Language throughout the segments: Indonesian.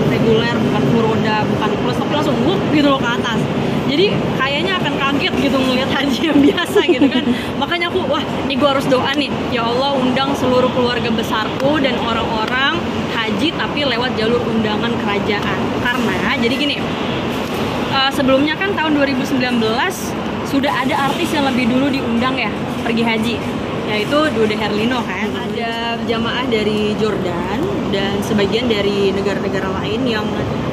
bukan reguler, bukan full roda, bukan plus, tapi langsung gitu loh ke atas. Jadi kayaknya akan kaget gitu ngelihat haji yang biasa gitu kan. Makanya aku, wah ini gue harus doa nih, ya Allah undang seluruh keluarga besarku dan orang-orang haji tapi lewat jalur undangan kerajaan. Karena jadi gini, sebelumnya kan tahun 2019 sudah ada artis yang lebih dulu diundang ya pergi haji, yaitu Dude Herlino kan. Ada jamaah dari Jordan dan sebagian dari negara-negara lain yang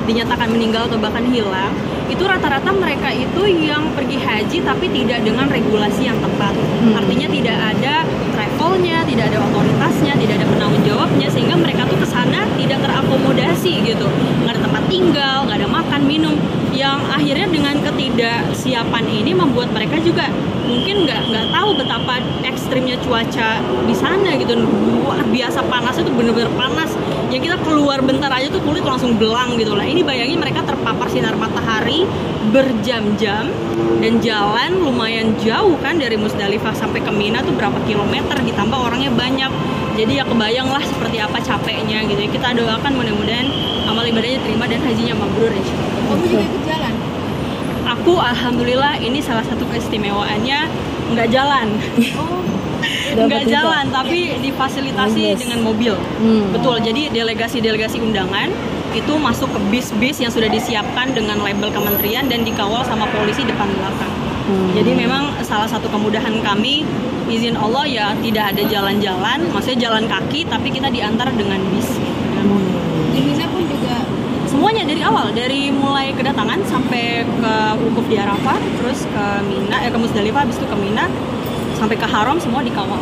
dinyatakan meninggal atau bahkan hilang. Itu rata-rata mereka itu yang pergi haji tapi tidak dengan regulasi yang tepat. Artinya tidak ada travelnya, tidak ada otoritasnya, tidak ada penanggung jawabnya, sehingga mereka tuh kesana tidak terakomodasi gitu. Nggak ada tempat tinggal, nggak ada makan, minum, yang akhirnya dengan ketidaksiapan ini membuat mereka juga mungkin nggak tahu betapa ekstrimnya cuaca di sana gitu. Wah, biasa panasnya tuh bener-bener panas, yang kita keluar bentar aja tuh kulit langsung belang gitu lah. Ini bayangin mereka terpapar sinar matahari berjam-jam dan jalan lumayan jauh kan, dari Musdalifah sampai ke Mina tuh berapa kilometer, ditambah orangnya banyak. Jadi ya kebayang lah seperti apa capeknya gitu ya. Kita doakan mudah-mudahan amal ibadahnya terima dan hajinya mabrur insyaallah. Kamu juga ikut jalan? Aku alhamdulillah ini salah satu keistimewaannya nggak jalan. Oh, nggak jalan tapi difasilitasi dengan mobil. Betul, jadi delegasi-delegasi undangan itu masuk ke bis-bis yang sudah disiapkan dengan label kementerian dan dikawal sama polisi depan belakang. Jadi memang salah satu kemudahan kami, izin Allah ya, tidak ada jalan-jalan, maksudnya jalan kaki, tapi kita diantar dengan bis. di Mina pun juga Semuanya dari awal, dari mulai kedatangan sampai ke wukuf di Arafah, terus ke Mina, ke Musdalifah, habis itu ke Mina, sampai ke Haram semua dikawal.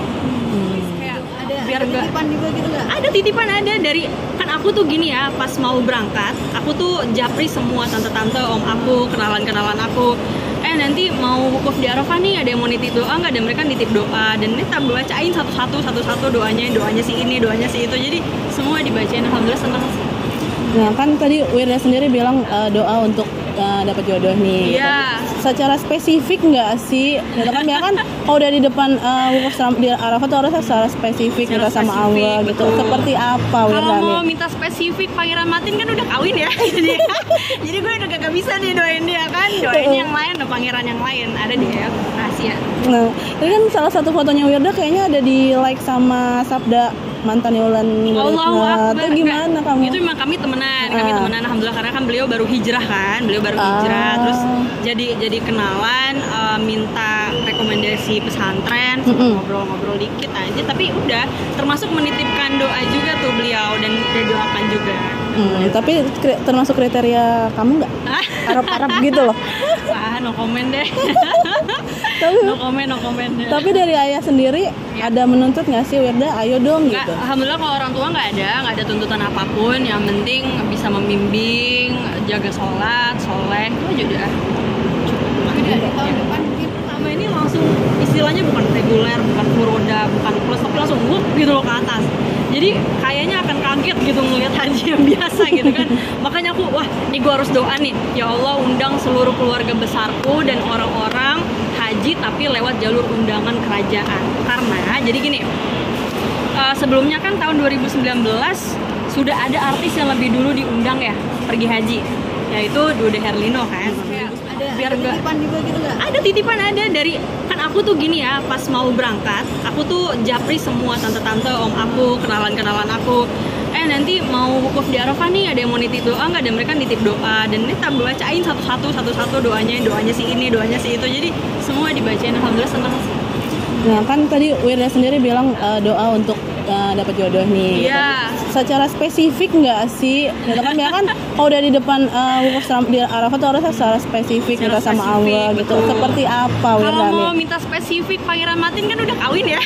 Kayak biar ada titipan juga gitu nggak? ada titipan, ada dari, kan aku tuh gini ya, pas mau berangkat aku tuh japri semua tante-tante, om aku, kenalan-kenalan aku, nanti mau wukuf di Arafah nih, ada yang mau nitip doa nggak? Dan mereka nitip doa, dan ini tak bacain satu-satu doanya si ini, doanya si itu, jadi semua dibacain. Alhamdulillah senang sih. Nah kan tadi Wirda sendiri bilang doa untuk dapat jodoh nih. Iya. Gitu. Secara spesifik nggak sih? Gitu kan ya kan kalau udah di depan wukuf di Arafah tuh harus secara spesifik minta sama Allah gitu. Betul. Seperti apa Wirda Kalau mau nih? minta spesifik, Pangeran Matin kan udah kawin ya. Jadi gue udah gak bisa nih doain dia kan. Doain yang lain, ada pangeran yang lain. Ada dia rahasia. Nah, ini kan salah satu fotonya Wirda kayaknya ada di like sama Sabda mantan Wulan Allahu Akbar. Itu gimana kamu? Itu memang kami temenan, alhamdulillah, karena kan beliau baru hijrah kan, terus jadi kenalan, minta rekomendasi pesantren, ngobrol-ngobrol dikit aja, tapi udah termasuk menitipkan doa juga tuh beliau dan doakan juga. Tapi termasuk kriteria kamu nggak? Arab-Arab gitu loh. No comment deh. no comment deh. Tapi dari ayah sendiri ada menuntut nggak sih Wirda, ayo dong Nggak, gitu? alhamdulillah kalau orang tua nggak ada tuntutan apapun, yang penting bisa membimbing, jaga sholat, soleh, itu aja udah cukup. Di tahun depan mungkin Pertama ini langsung istilahnya bukan reguler, bukan full roda, bukan plus, tapi langsung gitu loh ke atas. Jadi kayaknya akan kaget gitu ngelihat haji yang biasa gitu kan. Makanya aku, wah ini gue harus doa nih, ya Allah undang seluruh keluarga besarku dan orang-orang haji tapi lewat jalur undangan kerajaan. Karena jadi gini, sebelumnya kan tahun 2019 sudah ada artis yang lebih dulu diundang ya pergi haji, yaitu Dude Herlino kan. ada titipan juga gitu nggak? Ada titipan, ada dari, kan aku tuh gini ya, pas mau berangkat aku tuh japri semua tante-tante, om aku, kenalan-kenalan aku, nanti mau wukuf di Arafah nih, ada yang mau nitip doa nggak? Dan mereka nitip doa, dan ini tak bacain satu-satu doanya si ini, doanya si itu, jadi semua dibacain. Alhamdulillah senang sih. Nah kan tadi Wirda sendiri bilang doa untuk dapat jodoh nih. Iya. Gitu. Secara spesifik nggak sih? Gitu kan ya kan kalau udah di depan wukuf di Arafah tuh harus secara spesifik minta sama Allah gitu. Betul. Seperti apa Wirda Kalau nih? mau minta spesifik, Pangeran Matin kan udah kawin ya.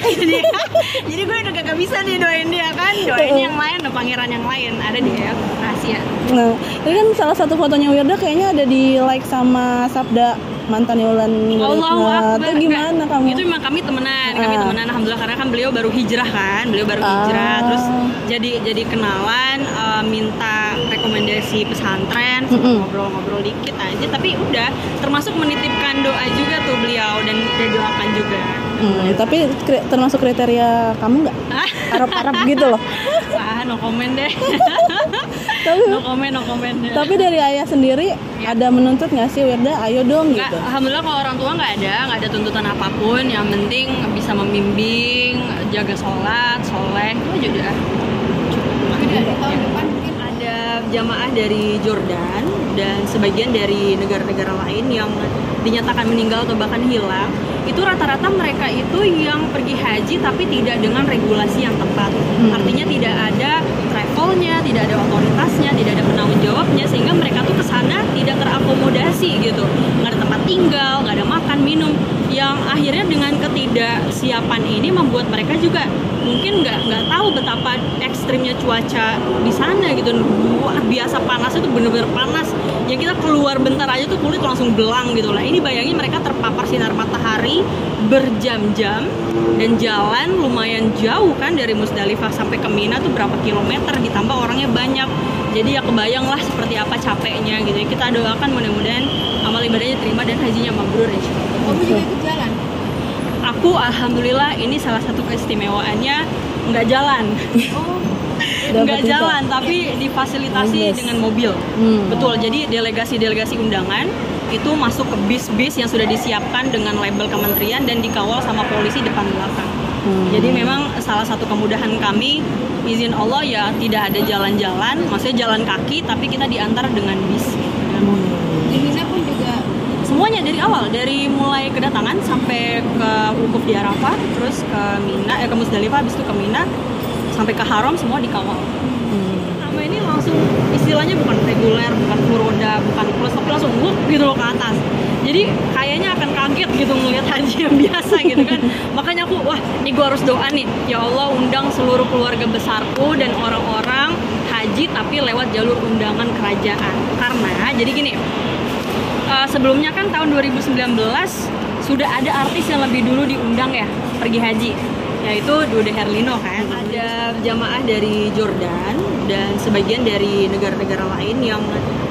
Jadi gue udah gak bisa nih doain dia kan. Doain yang lain, ada pangeran yang lain. Ada dia rahasia. Nah, ini kan salah satu fotonya Wirda kayaknya ada di like sama Sabda mantan Wulan Allahu Akbar. Itu gimana kamu? Itu memang kami temenan, alhamdulillah, karena kan beliau baru hijrah kan, terus jadi kenalan, minta rekomendasi pesantren, ngobrol-ngobrol dikit aja, tapi udah termasuk menitipkan doa juga tuh beliau dan doakan juga. Tapi termasuk kriteria kamu nggak? Arab-Arab gitu loh. No comment deh. Tapi no comment. tapi dari ayah sendiri ada menuntut nggak sih Wirda, ayo dong Nggak, gitu? alhamdulillah kalau orang tua nggak ada tuntutan apapun. Yang penting bisa membimbing, jaga sholat, soleh, itu aja udah cukup. Dari tahun depan mungkin Ada jamaah dari Jordan dan sebagian dari negara-negara lain yang dinyatakan meninggal atau bahkan hilang. Itu rata-rata mereka itu yang pergi haji tapi tidak dengan regulasi yang tepat. Artinya tidak ada travelnya, tidak ada otoritasnya, tidak ada penanggung jawabnya, sehingga mereka tuh kesana tidak terakomodasi gitu. Nggak ada tempat tinggal, nggak ada makan, minum. Yang akhirnya dengan ketidaksiapan ini membuat mereka juga mungkin nggak tahu betapa ekstrimnya cuaca di sana gitu. Luar biasa panas, itu bener-bener panas. Yang kita keluar bentar aja tuh kulit langsung belang gitu lah. Ini bayangin mereka terpapar sinar matahari berjam-jam dan jalan lumayan jauh kan dari Musdalifah sampai ke Mina tuh berapa kilometer, ditambah orangnya banyak. Jadi ya kebayang lah seperti apa capeknya gitu. Kita doakan mudah-mudahan amal ibadahnya terima dan hajinya mabrur insyaallah. kamu juga ikut jalan. Aku alhamdulillah ini salah satu keistimewaannya nggak jalan. Oh, Nggak Dapat jalan tapi difasilitasi Yes. dengan mobil. Hmm. Betul, jadi delegasi-delegasi undangan itu masuk ke bis-bis yang sudah disiapkan dengan label kementerian dan dikawal sama polisi depan belakang. Jadi memang salah satu kemudahan kami, izin Allah ya tidak ada jalan-jalan, maksudnya jalan kaki tapi kita diantar dengan bis. di Mina pun juga Semuanya dari awal, dari mulai kedatangan sampai ke wukuf di Arafah, terus ke Mina, ke Musdalifah, habis itu ke Mina, sampai ke Haram semua dikawal. Sama ini langsung istilahnya bukan reguler, bukan full roda, bukan plus, tapi langsung wuk gitu loh ke atas. Jadi kayaknya akan kaget gitu ngelihat haji yang biasa gitu kan. Makanya aku, wah ini gue harus doa nih, ya Allah undang seluruh keluarga besarku dan orang-orang haji tapi lewat jalur undangan kerajaan. Karena jadi gini, sebelumnya kan tahun 2019 sudah ada artis yang lebih dulu diundang ya pergi haji, yaitu Dude Herlino kan. Ada jamaah dari Jordan dan sebagian dari negara-negara lain yang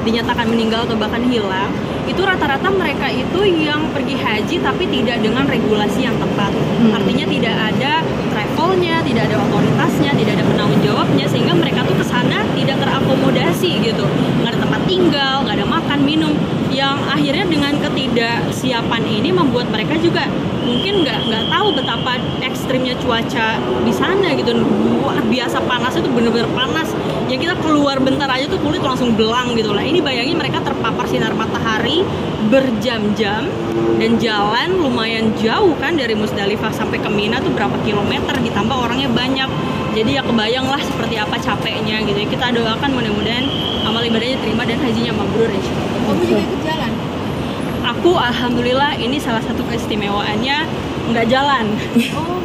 dinyatakan meninggal atau bahkan hilang. Itu rata-rata mereka itu yang pergi haji tapi tidak dengan regulasi yang tepat. Artinya tidak ada travelnya, tidak ada otoritasnya, tidak ada penanggung jawabnya, sehingga mereka tuh kesana tidak terakomodasi gitu. Nggak ada tempat tinggal, nggak ada makan, minum. Yang akhirnya dengan ketidaksiapan ini membuat mereka juga mungkin nggak tahu betapa ekstrimnya cuaca di sana gitu. Luar biasa panas, itu bener-bener panas. Yang kita keluar bentar aja tuh kulit langsung belang gitu lah. Ini bayangin mereka terpapar sinar matahari berjam-jam dan jalan lumayan jauh kan dari Musdalifah sampai ke Mina tuh berapa kilometer, ditambah orangnya banyak. Jadi ya kebayang lah seperti apa capeknya gitu. Kita doakan mudah-mudahan amal ibadahnya terima dan hajinya mabrur insyaallah. kamu juga ikut jalan. Aku alhamdulillah ini salah satu keistimewaannya nggak jalan. Oh,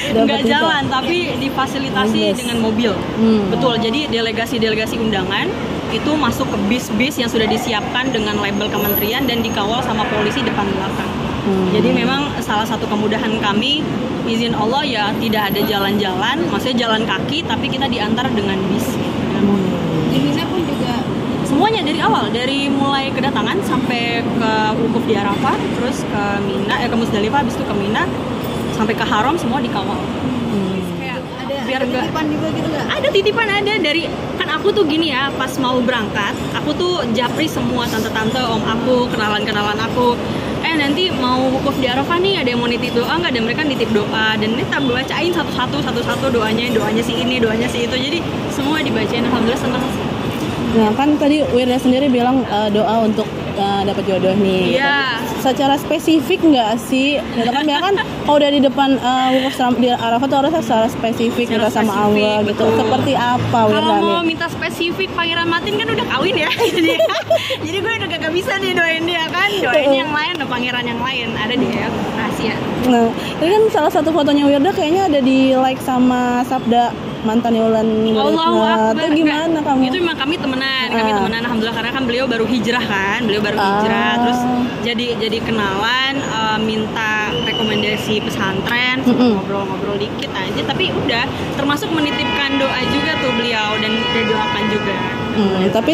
Nggak jalan tapi difasilitasi Yes. dengan mobil. Betul, jadi delegasi-delegasi undangan itu masuk ke bis-bis yang sudah disiapkan dengan label kementerian dan dikawal sama polisi depan belakang. Jadi memang salah satu kemudahan kami, izin Allah ya tidak ada jalan-jalan, maksudnya jalan kaki tapi kita diantar dengan bis. di Mina pun juga Semuanya dari awal, dari mulai kedatangan sampai ke wukuf di Arafah, terus ke Mina, ke Musdalifah, habis itu ke Mina, sampai ke Haram semua dikawal. Kayak biar ada nggak titipan juga gitu nggak? ada titipan, ada dari kan aku tuh gini ya, pas mau berangkat aku tuh japri semua tante-tante, om aku, kenalan-kenalan aku, nanti mau wukuf di Arafah nih, ada yang mau nitip doa nggak? Dan mereka nitip doa dan ini tak bacain satu-satu doanya si ini, doanya si itu, jadi semua dibacain. Alhamdulillah senang sih. Nah kan tadi Wirda sendiri bilang doa untuk dapat jodoh nih. Iya. Secara spesifik nggak sih? Gitu kan biasanya kan kalau udah di depan wukuf di Arafah tuh harus secara spesifik Secara minta sama spesifik, Allah gitu. betul. Seperti apa Kalau Wirda mau nih? minta spesifik, Pangeran Matin kan udah kawin ya. Jadi gue udah gak bisa nih doain dia kan. Doain yang lain, ada pangeran yang lain. Ada dia rahasia. Nah, ini kan salah satu fotonya Wirda kayaknya ada di like sama Sabda mantan Wulan Allahu Akbar. Itu gimana kamu? Itu memang kami temenan alhamdulillah, karena kan beliau baru hijrah kan. Terus jadi kenalan, minta rekomendasi pesantren, ngobrol-ngobrol dikit aja, tapi udah termasuk menitipkan doa juga tuh beliau dan didoakan juga. Tapi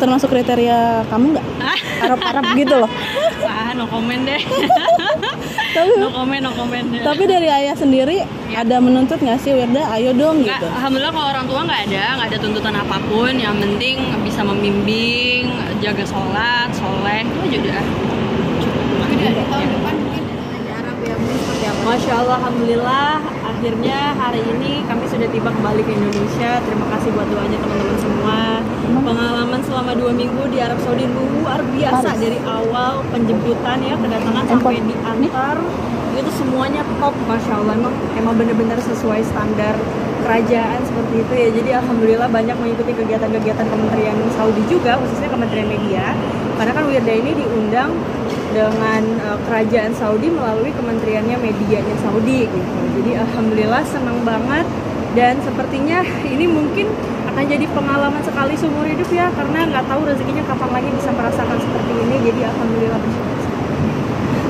termasuk kriteria kamu nggak? Arab-Arab gitu loh. no comment deh. Tapi No comment deh. tapi dari ayah sendiri ada menuntut nggak sih Wirda, ayo dong Nggak, gitu? alhamdulillah kalau orang tua nggak ada tuntutan apapun. Yang penting bisa membimbing, jaga sholat, soleh, itu aja udah. Tapi dari tahun depan mungkin ada Arab ya, mungkin seperti apa? Masya Allah, alhamdulillah. Akhirnya hari ini kami sudah tiba kembali ke Indonesia. Terima kasih buat doanya teman-teman semua. Pengalaman selama 2 minggu di Arab Saudi luar biasa. Dari awal penjemputan ya, kedatangan sampai diantar, itu semuanya top, Masya Allah. Emang benar-benar sesuai standar kerajaan seperti itu ya. Jadi alhamdulillah banyak mengikuti kegiatan-kegiatan Kementerian Saudi juga, khususnya Kementerian Media. Karena kan Wirda ini diundang dengan kerajaan Saudi melalui kementeriannya medianya Saudi gitu. Jadi alhamdulillah senang banget, dan sepertinya ini mungkin akan jadi pengalaman sekali seumur hidup ya, karena nggak tahu rezekinya kapan lagi bisa merasakan seperti ini. Jadi alhamdulillah bersyukur.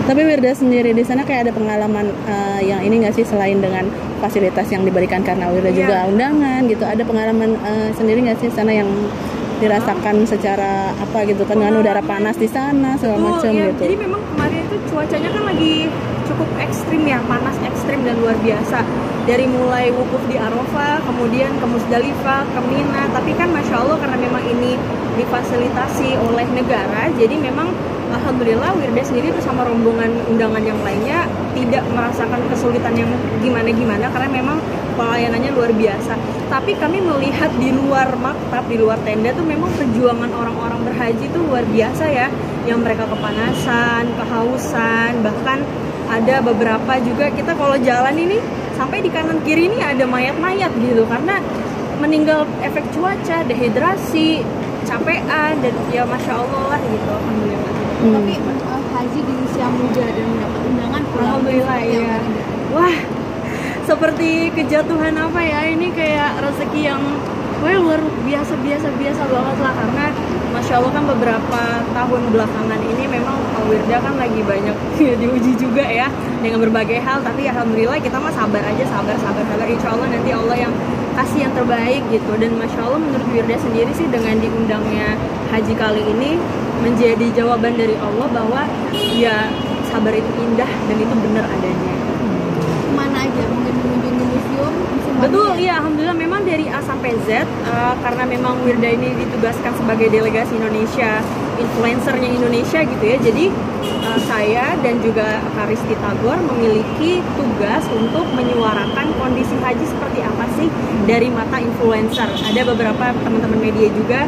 Tapi Wirda sendiri di sana kayak ada pengalaman yang ini nggak sih, selain dengan fasilitas yang diberikan karena Wirda juga undangan gitu, ada pengalaman sendiri nggak sih sana yang dirasakan secara apa gitu kan, dengan udara panas di sana segala macam ya. gitu. Jadi memang kemarin itu cuacanya kan lagi cukup ekstrim ya, panas ekstrim dan luar biasa. Dari mulai wukuf di Arafah, kemudian ke Musdalifah, ke Mina. Tapi kan Masya Allah karena memang ini difasilitasi oleh negara, jadi memang alhamdulillah Wirda sendiri bersama rombongan undangan yang lainnya tidak merasakan kesulitan yang gimana-gimana, karena memang pelayanannya luar biasa. Tapi kami melihat di luar maktab, di luar tenda tuh memang perjuangan orang-orang berhaji itu luar biasa ya, yang mereka kepanasan, kehausan, bahkan ada beberapa juga kita kalau jalan ini sampai di kanan kiri ini ada mayat-mayat gitu, karena meninggal efek cuaca, dehidrasi, capean, dan ya Masya Allah lah gitu, alhamdulillah. Tapi haji di usia muda dan mendapat undangan pulang, Alhamdulillah seperti ya. apa ini? Wah, seperti kejatuhan apa ya, ini kayak rezeki yang luar biasa banget lah, karena Masya Allah kan beberapa tahun belakangan ini memang Wirda kan lagi banyak diuji juga ya dengan berbagai hal, tapi alhamdulillah kita mah sabar aja, sabar. Insya Allah nanti Allah yang kasih yang terbaik gitu. Dan Masya Allah menurut Wirda sendiri sih dengan diundangnya haji kali ini menjadi jawaban dari Allah bahwa ya sabar itu indah dan itu benar adanya. Kemana aja? Mungkin mengunjungi museum? Betul, iya, alhamdulillah memang dari A sampai Z, karena memang Wirda ini ditugaskan sebagai delegasi Indonesia, influencernya Indonesia gitu ya. Jadi saya dan juga Karisti Tagor memiliki tugas untuk menyuarakan kondisi haji seperti apa sih dari mata influencer. Ada beberapa teman-teman media juga,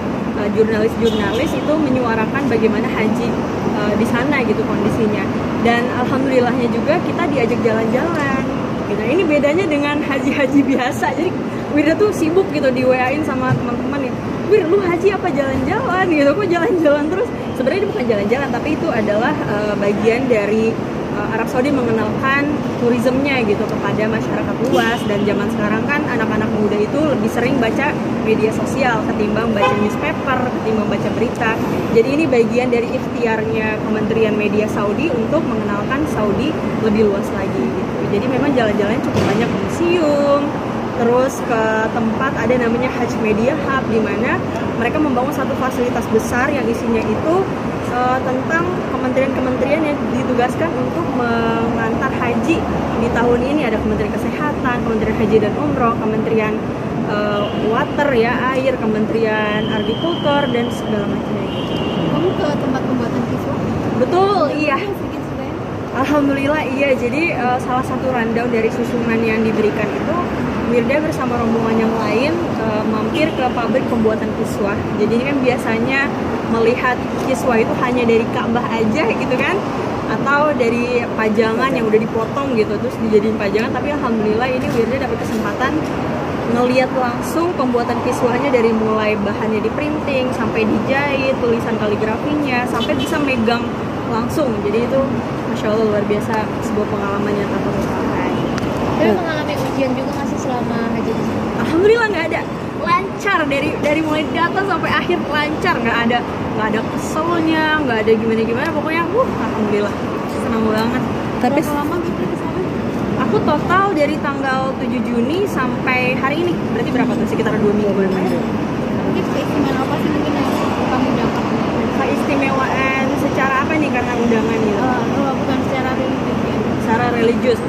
jurnalis itu menyuarakan bagaimana haji di sana gitu kondisinya. Dan alhamdulillahnya juga kita diajak jalan-jalan. Gitu. Ini bedanya dengan haji-haji biasa. Jadi Wirda tuh sibuk gitu di WA-in sama teman-teman ya. Wir, lu haji apa jalan-jalan gitu? Kok jalan-jalan terus? Sebenarnya itu bukan jalan-jalan, tapi itu adalah bagian dari Arab Saudi mengenalkan turismenya gitu kepada masyarakat luas. Dan zaman sekarang kan anak-anak muda itu lebih sering baca media sosial ketimbang baca newspaper, ketimbang baca berita. Jadi ini bagian dari ikhtiarnya Kementerian Media Saudi untuk mengenalkan Saudi lebih luas lagi gitu. Jadi memang jalan-jalan cukup banyak ke museum, terus ke tempat ada namanya Hajj Media Hub, di mana mereka membangun satu fasilitas besar yang isinya itu tentang kementerian-kementerian yang ditugaskan untuk mengantar haji di tahun ini. Ada Kementerian Kesehatan, Kementerian Haji dan Umroh, Kementerian Water ya, air, Kementerian Agrikultur dan segala macamnya. Kamu ke tempat pembuatan kiswah? Betul, iya. Sedikit-sedikit. Alhamdulillah iya. Jadi salah satu rundown dari susunan yang diberikan itu, Wirda bersama rombongan yang lain mampir ke pabrik pembuatan kiswah. Jadi ini kan biasanya melihat kiswah itu hanya dari Ka'bah aja gitu kan, atau dari pajangan yang udah dipotong gitu terus dijadiin pajangan. Tapi alhamdulillah ini Wirda dapat kesempatan ngelihat langsung pembuatan kiswahnya, dari mulai bahannya di printing sampai dijahit, tulisan kaligrafinya, sampai bisa megang langsung. Jadi itu Masya Allah luar biasa, sebuah pengalaman yang tak terlupakan. Tapi mengalami ujian juga nggak sih selama haji di sini? Alhamdulillah nggak ada, lancar dari mulai datang sampai akhir lancar, nggak ada keselnya, nggak ada gimana pokoknya alhamdulillah senang banget. Tapi Berapa lama gitu di sana? Aku total dari tanggal 7 Juni sampai hari ini, berarti berapa tuh, sekitar 2 mingguan. Mungkin keistimewaan apa sih mungkin yang kamu dapat? Keistimewaan secara apa nih, karena undangan gitu? religius.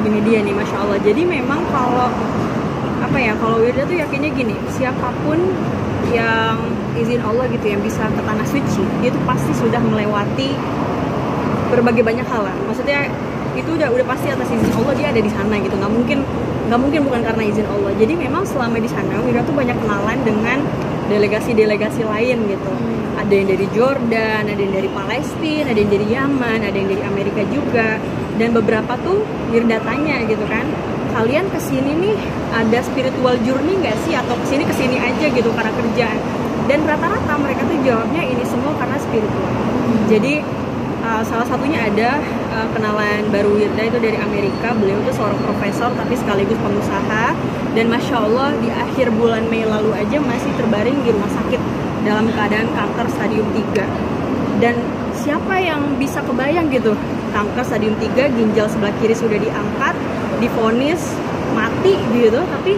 Gini dia nih, masya Allah. Jadi memang kalau kalau Wirda tuh yakinnya gini, siapapun yang izin Allah gitu yang bisa ke tanah suci, dia tuh pasti sudah melewati berbagai banyak hal lah. Maksudnya itu udah pasti atas izin Allah dia ada di sana gitu. Nggak mungkin bukan karena izin Allah. Jadi memang selama di sana Wirda tuh banyak kenalan dengan delegasi-delegasi lain gitu. Ada yang dari Jordan, ada yang dari Palestina, ada yang dari Yaman, ada yang dari Amerika juga. Dan beberapa tuh Wirda tanya gitu kan, kalian kesini nih ada spiritual journey nggak sih, atau kesini aja gitu karena kerjaan? Dan rata-rata mereka tuh jawabnya ini semua karena spiritual. Jadi salah satunya ada kenalan baru Wirda itu dari Amerika. Beliau tuh seorang profesor tapi sekaligus pengusaha, dan masya Allah di akhir bulan Mei lalu aja masih terbaring di rumah sakit dalam keadaan kanker stadium 3. Dan siapa yang bisa kebayang gitu, kanker stadium 3, ginjal sebelah kiri sudah diangkat, divonis mati gitu, tapi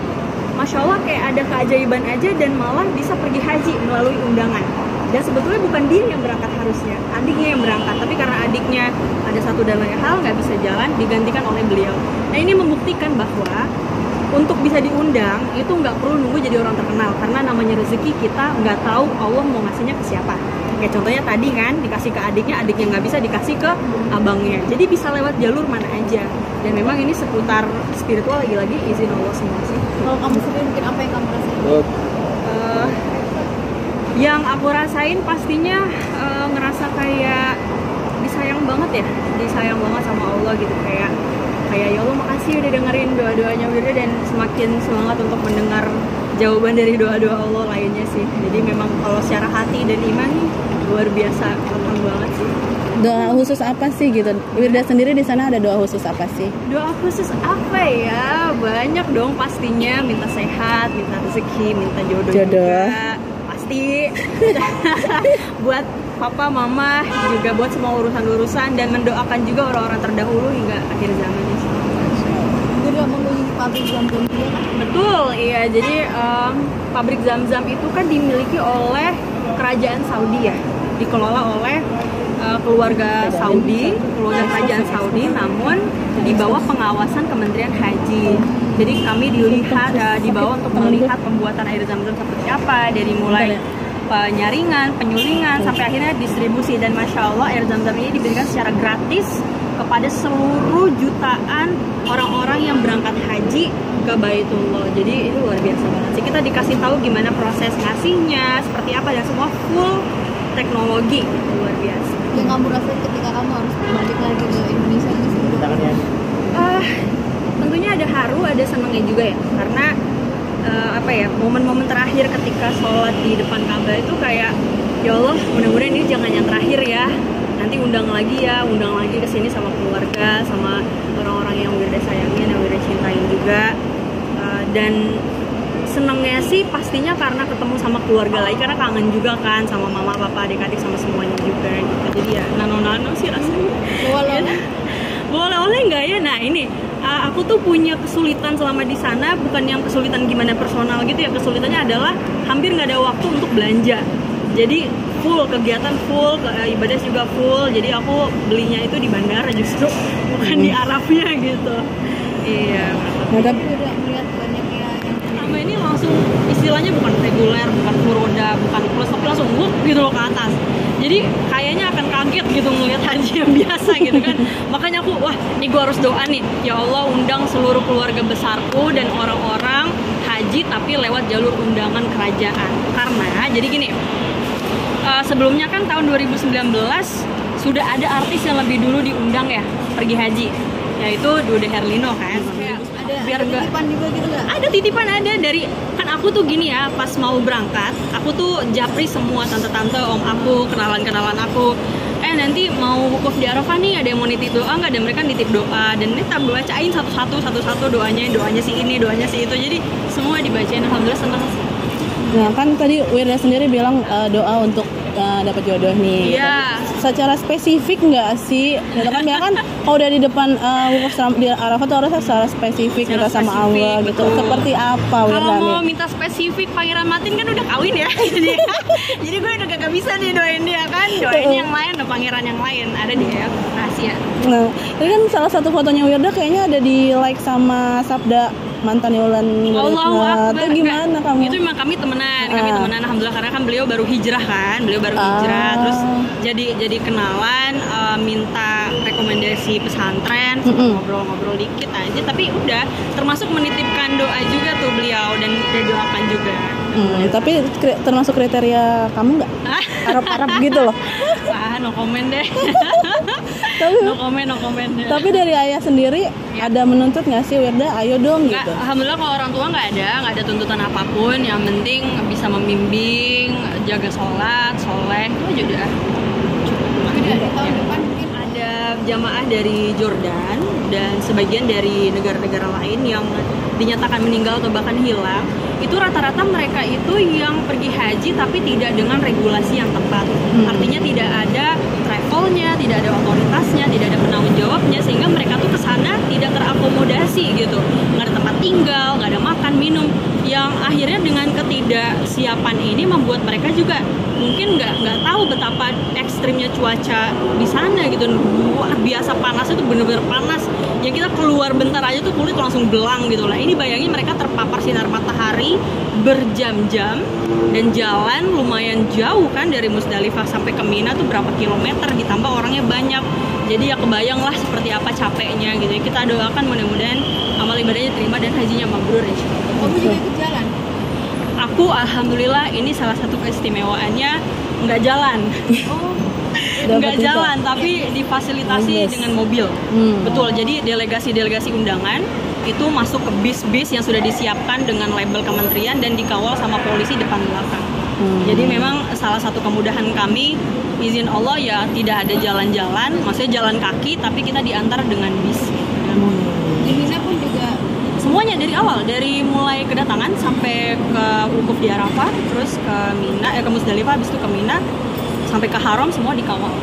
masya Allah kayak ada keajaiban aja dan malah bisa pergi haji melalui undangan. Dan sebetulnya bukan dia yang berangkat harusnya, adiknya yang berangkat, tapi karena adiknya ada satu dan lain hal nggak bisa jalan, digantikan oleh beliau. Nah ini membuktikan bahwa untuk bisa diundang itu nggak perlu nunggu jadi orang terkenal, karena namanya rezeki kita nggak tahu Allah mau ngasihnya ke siapa. Kayak contohnya tadi kan dikasih ke adiknya nggak bisa dikasih ke abangnya, jadi bisa lewat jalur mana aja. Dan memang ini seputar spiritual, lagi-lagi izin Allah semua sih. Kalau kamu sendiri mungkin apa yang kamu rasain? Yang aku rasain pastinya ngerasa kayak disayang banget sama Allah gitu, kayak ya Allah makasih udah dengerin doa-doanya Wirda, dan semakin semangat untuk mendengar jawaban dari doa-doa Allah lainnya sih. Jadi memang kalau secara hati dan iman nih luar biasa, keren banget sih. Doa khusus apa sih gitu? Wirda sendiri di sana ada doa khusus apa sih? Doa khusus apa ya? Banyak dong pastinya, minta sehat, minta rezeki, minta jodoh. Juga pasti. Buat papa, mama, juga buat semua urusan-urusan, dan mendoakan juga orang-orang terdahulu hingga akhir zaman ini. Jadi mengunjungi pabrik Zamzam juga kan? Betul, iya. Jadi pabrik Zamzam itu kan dimiliki oleh kerajaan Saudi ya, dikelola oleh keluarga kerajaan Saudi, namun di bawah pengawasan Kementerian Haji. Jadi kami dibawa untuk melihat pembuatan air Zamzam seperti apa, dari mulai penyaringan, penyulingan, sampai akhirnya distribusi. Dan masya Allah air Zamzam ini diberikan secara gratis kepada seluruh jutaan orang-orang yang berangkat haji ke Baitullah. Jadi itu luar biasa banget sih. Kita dikasih tahu gimana proses ngasihnya, seperti apa, dan semua full teknologi, luar biasa. Yang kamu rasain ketika kamu harus balik lagi ke Indonesia ini sebenarnya? Tentunya ada haru, ada senangnya juga ya, karena momen-momen terakhir ketika sholat di depan Ka'bah itu kayak, ya Allah mudah-mudahan ini jangan yang terakhir ya, nanti undang lagi kesini sama keluarga, sama orang-orang yang Wirda sayangin, yang Wirda cintain juga. Dan senengnya sih pastinya karena ketemu sama keluarga lagi, karena kangen juga kan sama mama, papa, adik-adik, sama semuanya juga gitu. Jadi ya nano-nano sih rasanya. Boleh nggak ya? Nah ini aku tuh punya kesulitan selama di sana, bukan yang kesulitan gimana personal gitu ya, kesulitannya adalah hampir nggak ada waktu untuk belanja. Jadi full kegiatan, full ibadah juga full. Jadi aku belinya itu di bandara justru, bukan di Arafnya gitu. Iya. Tapi udah melihat banyak ya yang sama ini langsung istilahnya bukan reguler, bukan full roda, bukan plus, tapi langsung gitu loh ke atas. Jadi kayaknya akan kaget gitu ngelihat haji yang biasa gitu kan. Makanya aku, wah ini gue harus doa nih, ya Allah undang seluruh keluarga besarku dan orang-orang haji tapi lewat jalur undangan kerajaan. Karena jadi gini, sebelumnya kan tahun 2019 sudah ada artis yang lebih dulu diundang ya pergi haji, yaitu Dude Herlino kan. ada titipan juga gitu nggak? Ada titipan, ada dari, kan aku tuh gini ya, pas mau berangkat aku tuh japri semua tante-tante, om aku, kenalan-kenalan aku, nanti mau wukuf di Arafah nih, ada yang mau nitip doa nggak? Dan mereka nitip doa, dan ini tak bacain satu-satu doanya si ini, doanya si itu, jadi semua dibacain. Alhamdulillah senang sih. Nah kan tadi Wirda sendiri bilang doa untuk dapat jodoh nih. Iya. Gitu. Secara spesifik nggak sih? Gitu kan bilang kan kalau udah di depan wukuf di Arafah tuh harusnya secara spesifik minta sama Allah gitu. Betul. Seperti apa Wirda nih? Kalau mau minta spesifik, Pangeran Matin kan udah kawin ya. Jadi gue udah gak bisa nih doain dia kan. Doainnya yang lain, ada pangeran yang lain, ada di rahasia. Nah, ini kan salah satu fotonya Wirda kayaknya ada di like sama Sabda mantan Wulan Guritno. Allahu Akbar. Itu gimana kamu? Itu memang kami temenan, alhamdulillah, karena kan beliau baru hijrah terus jadi kenalan, minta rekomendasi pesantren, ngobrol-ngobrol dikit aja, tapi udah termasuk menitipkan doa juga tuh beliau dan doakan juga. Tapi termasuk kriteria kamu nggak? Arab-Arab gitu loh. No comment deh. no comment deh. Tapi dari ayah sendiri ada menuntut nggak sih Wirda, ayo dong gitu? Alhamdulillah kalau orang tua nggak ada tuntutan apapun. Yang penting bisa membimbing, jaga sholat, soleh, itu aja udah cukup. Tahun depan mungkin ada jamaah dari Jordan dan sebagian dari negara-negara lain yang dinyatakan meninggal atau bahkan hilang. Itu rata-rata mereka itu yang pergi haji tapi tidak dengan regulasi yang tepat. Artinya tidak ada travelnya, tidak ada otoritasnya, tidak ada penanggung jawabnya, sehingga mereka tuh kesana tidak terakomodasi gitu, nggak ada tempat tinggal, nggak ada makan minum, yang akhirnya dengan ketidaksiapan ini membuat mereka juga mungkin nggak tahu betapa ekstrimnya cuaca di sana gitu. Luar biasa panasnya tuh, bener-bener panas ya, kita keluar bentar aja tuh kulit langsung belang gitu lah. Ini bayangin mereka terpapar sinar matahari berjam-jam dan jalan lumayan jauh kan, dari Musdalifah sampai ke Mina tuh berapa kilometer, ditambah orangnya banyak, jadi ya kebayang lah seperti apa capeknya gitu ya. Kita doakan mudah-mudahan amal ibadahnya terima dan hajinya mabrur insyaallah. kamu juga ikut jalan? Aku alhamdulillah ini salah satu keistimewaannya nggak jalan. Nggak jalan, tapi difasilitasi dengan mobil. Betul, jadi delegasi undangan itu masuk ke bis-bis yang sudah disiapkan dengan label kementerian dan dikawal sama polisi depan belakang. Jadi memang salah satu kemudahan kami, izin Allah ya, tidak ada jalan-jalan, maksudnya jalan kaki, tapi kita diantar dengan bis. Di Mina pun juga Semuanya dari awal, dari mulai kedatangan sampai ke wukuf di Arafah, terus ke Mina, ke Musdalifah, habis itu ke Mina, sampai ke Haram semua dikawal.